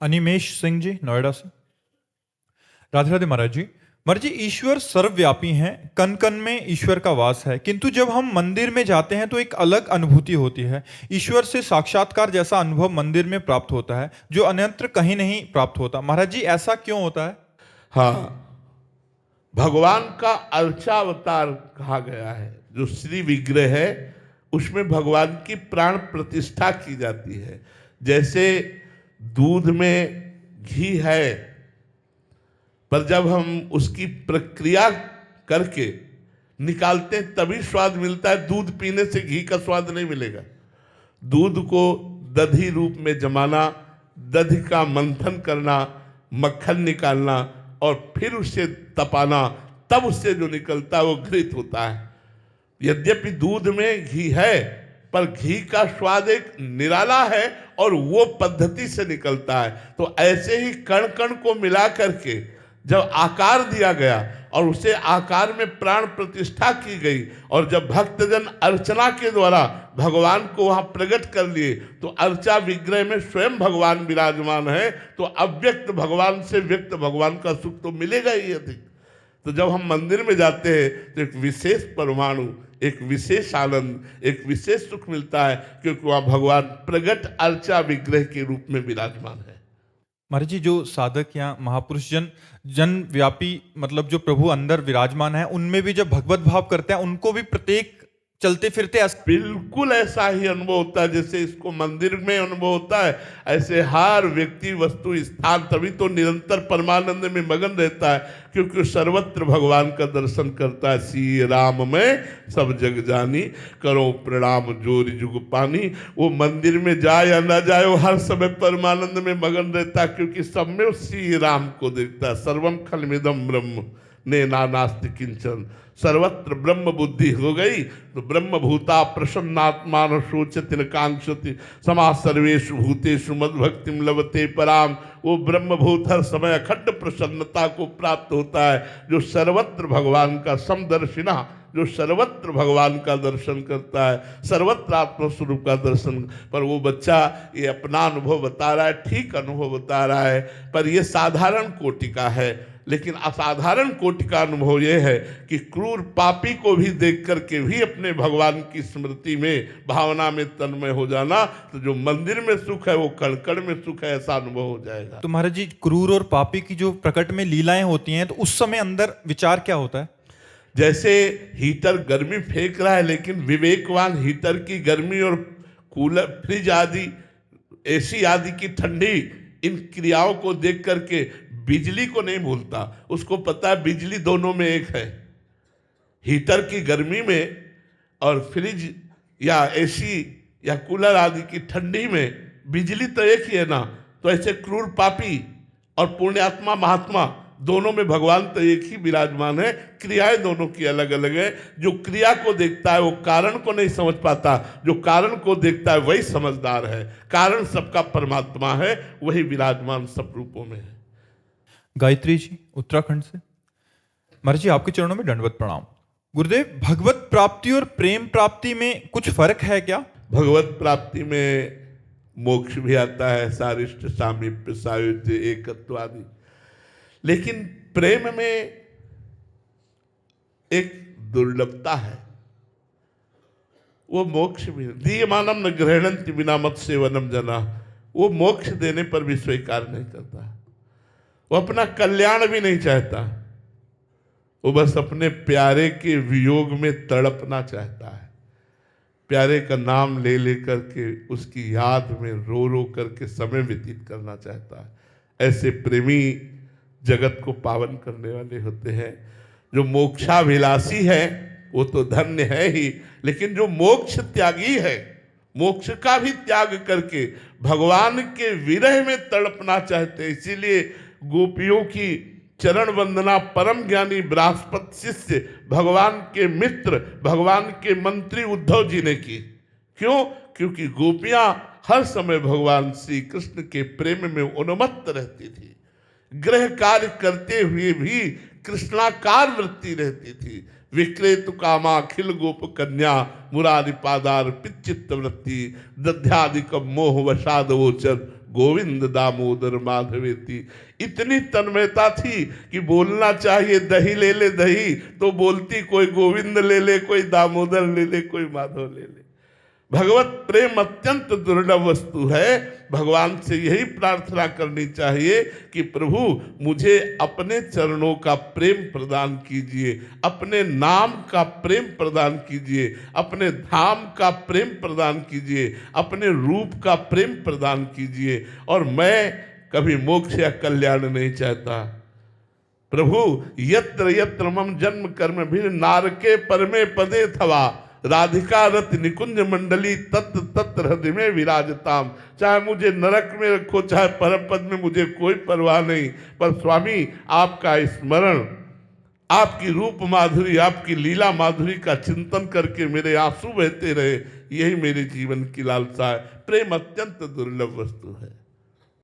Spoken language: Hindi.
अनिमेश सिंह जी नोएडा से। राधे राधे महाराज जी। महाराज जी, ईश्वर सर्वव्यापी हैं, कण कण में ईश्वर का वास है, किंतु जब हम मंदिर में जाते हैं तो एक अलग अनुभूति होती है। ईश्वर से साक्षात्कार जैसा अनुभव मंदिर में प्राप्त होता है जो अन्यत्र कहीं नहीं प्राप्त होता। महाराज जी, ऐसा क्यों होता है? हाँ, भगवान का अर्चा अवतार कहा गया है। जो श्री विग्रह है उसमें भगवान की प्राण प्रतिष्ठा की जाती है। जैसे दूध में घी है, पर जब हम उसकी प्रक्रिया करके निकालते हैं तभी स्वाद मिलता है। दूध पीने से घी का स्वाद नहीं मिलेगा। दूध को दधी रूप में जमाना, दधी का मंथन करना, मक्खन निकालना और फिर उसे तपाना, तब उससे जो निकलता है वो घृत होता है। यद्यपि दूध में घी है, पर घी का स्वाद एक निराला है और वो पद्धति से निकलता है। तो ऐसे ही कण कण को मिला करके जब आकार दिया गया और उसे आकार में प्राण प्रतिष्ठा की गई, और जब भक्तजन अर्चना के द्वारा भगवान को वहां प्रकट कर लिए, तो अर्चा विग्रह में स्वयं भगवान विराजमान है। तो अव्यक्त भगवान से व्यक्त भगवान का सुख तो मिलेगा ही अधिक। तो जब हम मंदिर में जाते हैं तो एक विशेष परमाणु, एक विशेष आनंद, एक विशेष सुख मिलता है, क्योंकि वहाँ भगवान प्रगट अर्चा विग्रह के रूप में विराजमान है। महाराज जी, जो साधक या महापुरुष जन व्यापी मतलब जो प्रभु अंदर विराजमान है, उनमें भी जब भगवत भाव करते हैं उनको भी प्रत्येक चलते फिरते बिल्कुल ऐसा ही अनुभव होता है जैसे इसको मंदिर में अनुभव होता है। ऐसे हर व्यक्ति, वस्तु, स्थान तभी तो निरंतर परमानंद में मगन रहता है, क्योंकि सर्वत्र भगवान का दर्शन करता है। श्री राम में सब जग जानी, करो प्रणाम जोरी जुग पानी। वो मंदिर में जाए या ना जाए, वो हर समय परमानंद में मगन रहता है, क्योंकि सब में श्री राम को देखता है। सर्वम खलमिदम ब्रह्म ने नास्ति किंचन, सर्वत्र ब्रह्म बुद्धि हो गई तो ब्रह्म भूता प्रसन्नात्मा न शोचति न कांक्षति, समा सर्वेषु भूतेषु मद्भक्तिम लभते पराम। वो ब्रह्म भूत हर समय अखंड प्रसन्नता को प्राप्त होता है, जो सर्वत्र भगवान का समदर्शिना, जो सर्वत्र भगवान का दर्शन करता है, सर्वत्र आत्मस्वरूप का दर्शन। पर वो बच्चा ये अपना अनुभव बता रहा है, ठीक अनुभव बता रहा है, पर ये साधारण कोटि का है। लेकिन असाधारण कोटि का अनुभव यह है कि क्रूर पापी को भी देख करके भी अपने भगवान की स्मृति में, भावना में तन्मय हो जाना। तो जो मंदिर में सुख है वो कण कण में सुख है, ऐसा अनुभव हो जाएगा। तो महाराज जी, क्रूर और पापी की जो प्रकट में लीलाएं होती हैं, तो उस समय अंदर विचार क्या होता है? जैसे हीटर गर्मी फेंक रहा है, लेकिन विवेकवान हीटर की गर्मी और कूलर, फ्रिज आदि, एसी आदि की ठंडी, इन क्रियाओं को देख करके बिजली को नहीं भूलता। उसको पता है बिजली दोनों में एक है। हीटर की गर्मी में और फ्रिज या एसी या कूलर आदि की ठंडी में बिजली तो एक ही है ना। तो ऐसे क्रूर पापी और पुण्यात्मा महात्मा दोनों में भगवान तो एक ही विराजमान है, क्रियाएं दोनों की अलग अलग है। जो क्रिया को देखता है वो कारण को नहीं समझ पाता, जो कारण को देखता है वही समझदार है। कारण सबका परमात्मा है, वही विराजमान सब रूपों में है। गायत्री जी उत्तराखंड से। महाराज जी, आपके चरणों में दंडवत प्रणाम। गुरुदेव, भगवत प्राप्ति और प्रेम प्राप्ति में कुछ फर्क है क्या? भगवत प्राप्ति में मोक्ष भी आता है, सारिष्ट सामीप्य सायुज्य एकत्व आदि, लेकिन प्रेम में एक दुर्लभता है। वो मोक्ष भी दीयमानम न गृह्णन्ति बिना मत सेवनम जना, वो मोक्ष देने पर भी स्वीकार नहीं करता। वो अपना कल्याण भी नहीं चाहता, वो बस अपने प्यारे के वियोग में तड़पना चाहता है। प्यारे का नाम ले लेकर के उसकी याद में रो रो करके समय व्यतीत करना चाहता है। ऐसे प्रेमी जगत को पावन करने वाले होते हैं। जो मोक्षाभिलाषी है वो तो धन्य है ही, लेकिन जो मोक्ष त्यागी है, मोक्ष का भी त्याग करके भगवान के विरह में तड़पना चाहते हैं। इसीलिए गोपियों की चरण वंदना परम ज्ञानी बृहस्पति शिष्य, भगवान के मित्र, भगवान के मंत्री उद्धव जी ने की। क्यों? क्योंकि गोपियां हर समय भगवान श्री कृष्ण के प्रेम में उन्मत्त रहती थी। गृह कार्य करते हुए भी कृष्णाकार वृत्ति रहती थी। विक्रेतु कामा खिल गोप कन्या मुरारी पादार पिचित्त वृत्ति दध्यादिक मोह वसाद वोचर गोविंद दामोदर माधवेति। इतनी तन्मयता थी कि बोलना चाहिए दही ले ले दही, तो बोलती कोई गोविंद ले ले, कोई दामोदर ले ले, कोई माधव ले ले। भगवत प्रेम अत्यंत दुर्लभ वस्तु है। भगवान से यही प्रार्थना करनी चाहिए कि प्रभु मुझे अपने चरणों का प्रेम प्रदान कीजिए, अपने नाम का प्रेम प्रदान कीजिए, अपने धाम का प्रेम प्रदान कीजिए, अपने रूप का प्रेम प्रदान कीजिए। और मैं कभी मोक्ष या कल्याण नहीं चाहता। प्रभु यत्र यत्र मम जन्म कर्म भी नारके परमे पदे थवा, राधिका रत निकुंज मंडली तत् तत्र हृदय में विराजताम। चाहे मुझे नरक में रखो, चाहे परम पद में, मुझे कोई परवाह नहीं, पर स्वामी आपका स्मरण, आपकी रूप माधुरी, आपकी लीला माधुरी का चिंतन करके मेरे आंसू बहते रहे, यही मेरे जीवन की लालसा है। प्रेम अत्यंत दुर्लभ वस्तु है।